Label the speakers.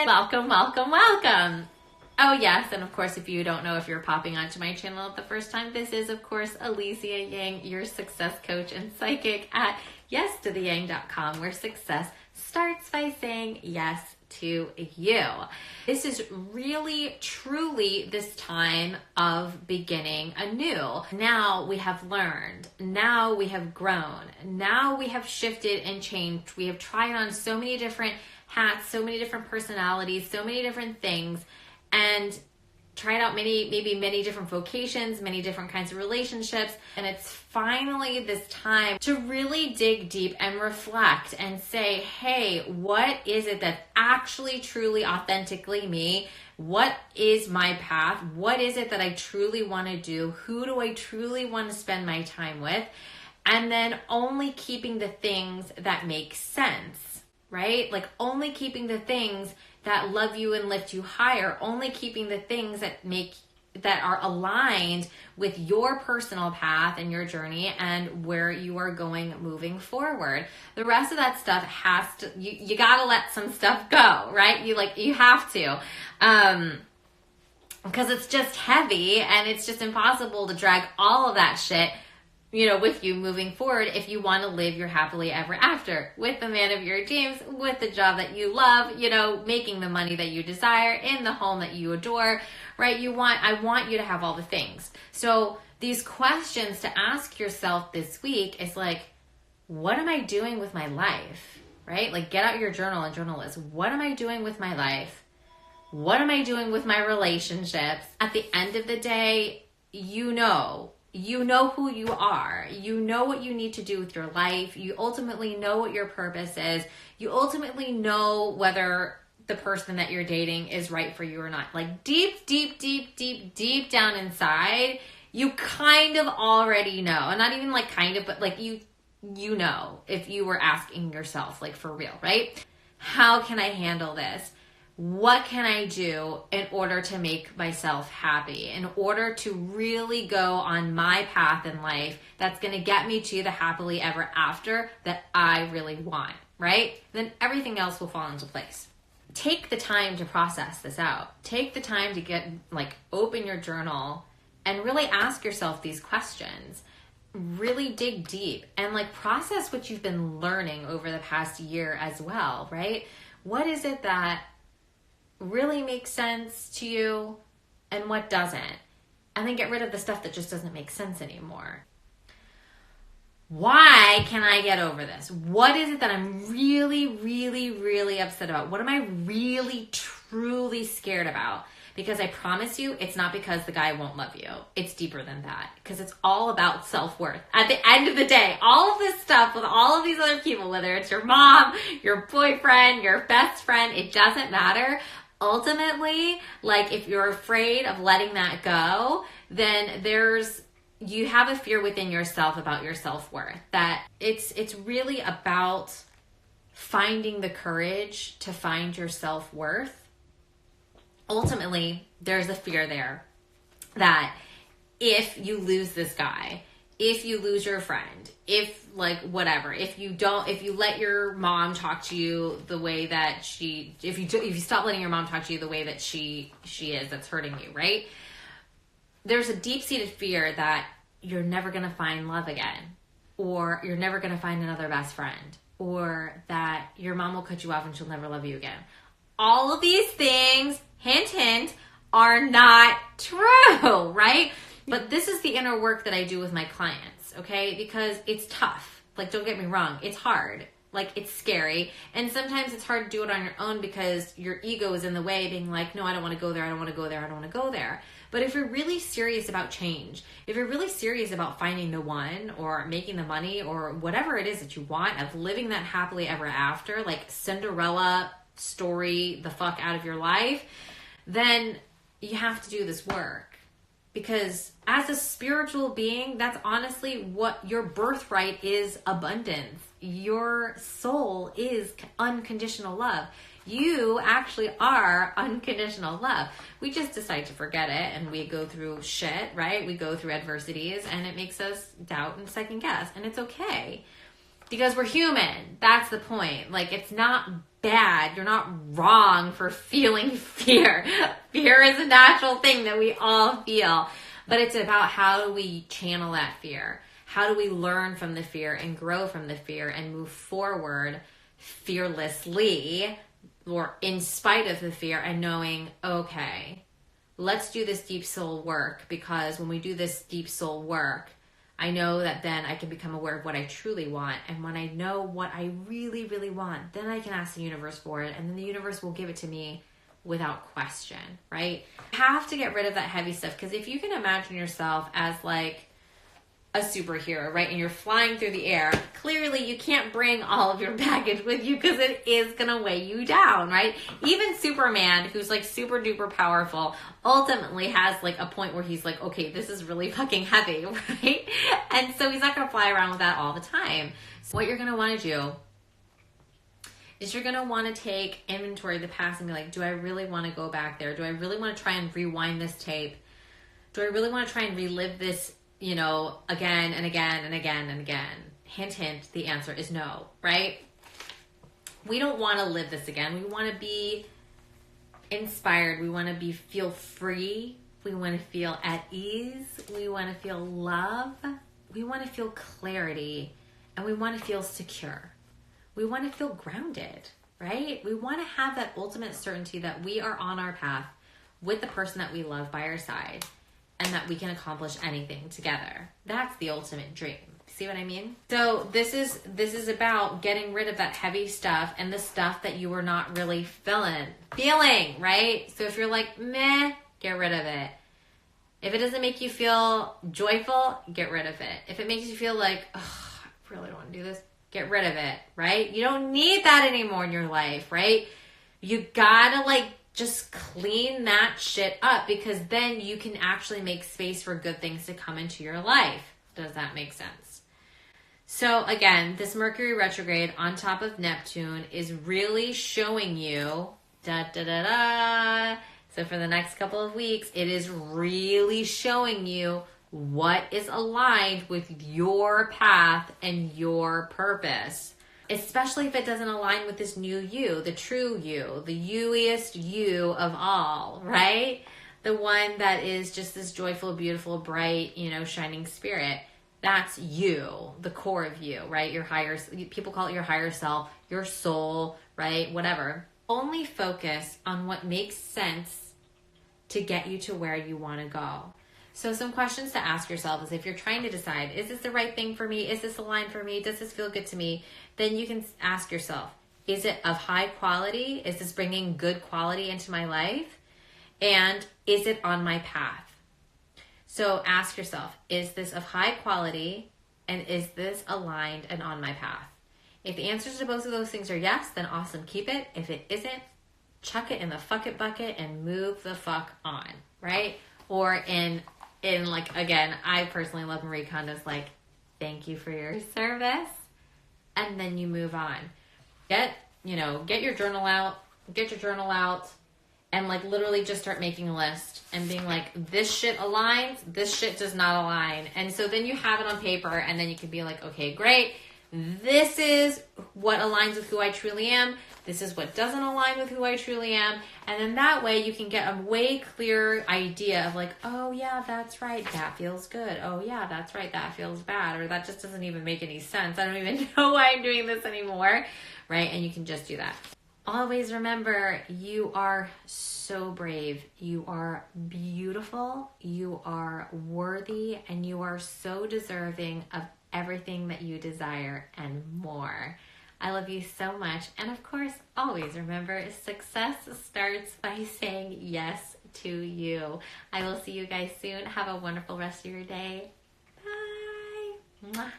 Speaker 1: Welcome, welcome, welcome. Oh yes, and of course, if you don't know, if you're popping onto my channel the first time, this is of course Alicia Ying, your success coach and psychic at yes-to-the-yang.com, where success starts by saying yes to you. This is really, truly this time of beginning anew. Now we have learned. Now we have grown. Now we have shifted and changed. We have tried on so many different hats, so many different personalities, so many different things, and tried out many different vocations, many different kinds of relationships. And it's finally this time to really dig deep and reflect and say, hey, what is it that's actually, truly, authentically me? What is my path? What is it that I truly want to do? Who do I truly want to spend my time with? And then only keeping the things that make sense, right? Like only keeping the things that love you and lift you higher, only keeping the things that are aligned with your personal path and your journey and where you are going moving forward. The rest of that stuff has to, you gotta let some stuff go, right? You have to, because it's just heavy and it's just impossible to drag all of that shit with you moving forward if you want to live your happily ever after with the man of your dreams, with the job that you love, making the money that you desire, in the home that you adore, right? I want you to have all the things. So these questions to ask yourself this week is like, what am I doing with my life, right? Like get out your journal and journal list. What am I doing with my life? What am I doing with my relationships? At the end of the day, you know who you are. You know what you need to do with your life. You ultimately know what your purpose is. You ultimately know whether the person that you're dating is right for you or not. Like deep down inside, you kind of already know. And not even like kind of, but like you know, if you were asking yourself, like for real, right? How can I handle this? What can I do in order to make myself happy, in order to really go on my path in life that's going to get me to the happily ever after that I really want, right? Then everything else will fall into place. Take the time to process this out. Take the time to open your journal and really ask yourself these questions. Really dig deep and process what you've been learning over the past year as well, right? What is it that really makes sense to you and what doesn't? And then get rid of the stuff that just doesn't make sense anymore. Why can I get over this? What is it that I'm really upset about? What am I really, truly scared about? Because I promise you, it's not because the guy won't love you. It's deeper than that. Because it's all about self-worth. At the end of the day, all of this stuff with all of these other people, whether it's your mom, your boyfriend, your best friend, it doesn't matter. Ultimately, if you're afraid of letting that go, then you have a fear within yourself about your self-worth. That it's really about finding the courage to find your self-worth. Ultimately, there's a fear there that if you lose this guy, if you lose your friend, if you let your mom talk to you the way that if you stop letting your mom talk to you the way that she is, that's hurting you, right? There's a deep-seated fear that you're never going to find love again, or you're never going to find another best friend, or that your mom will cut you off and she'll never love you again. All of these things, hint, hint, are not true, right? But this is the inner work that I do with my clients, okay? Because it's tough. Don't get me wrong, it's hard. It's scary. And sometimes it's hard to do it on your own because your ego is in the way, being like, no, I don't want to go there, I don't want to go there, I don't want to go there. But if you're really serious about change, if you're really serious about finding the one or making the money or whatever it is that you want, of living that happily ever after, like Cinderella story the fuck out of your life, then you have to do this work. Because as a spiritual being, that's honestly what your birthright is: abundance. Your soul is unconditional love. You actually are unconditional love. We just decide to forget it and we go through shit, right? We go through adversities and it makes us doubt and second guess. And it's okay because we're human. That's the point. It's not bad. You're not wrong for feeling fear. Fear is a natural thing that we all feel. But it's about how do we channel that fear? How do we learn from the fear and grow from the fear and move forward fearlessly or in spite of the fear and knowing, okay, let's do this deep soul work, because when we do this deep soul work, I know that then I can become aware of what I truly want. And when I know what I really, really want, then I can ask the universe for it. And then the universe will give it to me without question, right? You have to get rid of that heavy stuff. Because if you can imagine yourself as like a superhero, right? And you're flying through the air, clearly you can't bring all of your baggage with you because it is going to weigh you down, right? Even Superman, who's like super duper powerful, ultimately has like a point where he's like, okay, this is really fucking heavy, right? And so he's not going to fly around with that all the time. So what you're going to want to do is you're going to want to take inventory of the past and be like, do I really want to go back there? Do I really want to try and rewind this tape? Do I really want to try and relive this, you know, again and again and again and again? Hint, hint, the answer is no, right? We don't want to live this again. We want to be inspired. We want to feel free. We want to feel at ease. We want to feel love. We want to feel clarity. And we want to feel secure. We want to feel grounded, right? We want to have that ultimate certainty that we are on our path with the person that we love by our side, and that we can accomplish anything together. That's the ultimate dream. See what I mean? So this is about getting rid of that heavy stuff and the stuff that you were not really feeling, right? So if you're like, meh, get rid of it. If it doesn't make you feel joyful, get rid of it. If it makes you feel like, oh, I really don't want to do this, get rid of it, right? You don't need that anymore in your life, right? You gotta just clean that shit up, because then you can actually make space for good things to come into your life. Does that make sense? So again, this Mercury retrograde on top of Neptune is really showing you, So for the next couple of weeks, it is really showing you what is aligned with your path and your purpose. Especially if it doesn't align with this new you, the true you, the you-iest you of all, right? The one that is just this joyful, beautiful, bright, shining spirit. That's you, the core of you, right? Your higher, people call it your higher self, your soul, right? Whatever. Only focus on what makes sense to get you to where you want to go. So some questions to ask yourself is, if you're trying to decide, is this the right thing for me? Is this aligned for me? Does this feel good to me? Then you can ask yourself, is it of high quality? Is this bringing good quality into my life? And is it on my path? So ask yourself, is this of high quality? And is this aligned and on my path? If the answers to both of those things are yes, then awesome, keep it. If it isn't, chuck it in the fuck it bucket and move the fuck on, right? Or in again, I personally love Marie Kondo's thank you for your service. And then you move on. Get your journal out and literally just start making a list and being this shit aligns, this shit does not align. And so then you have it on paper, and then you can be okay, great. This is what aligns with who I truly am. This is what doesn't align with who I truly am. And then that way you can get a way clearer idea of oh yeah, that's right, that feels good. Oh yeah, that's right, that feels bad. Or that just doesn't even make any sense. I don't even know why I'm doing this anymore, right? And you can just do that. Always remember, you are so brave. You are beautiful. You are worthy. And you are so deserving of everything that you desire and more. I love you so much. And of course, always remember, success starts by saying yes to you. I will see you guys soon. Have a wonderful rest of your day. Bye. Mwah.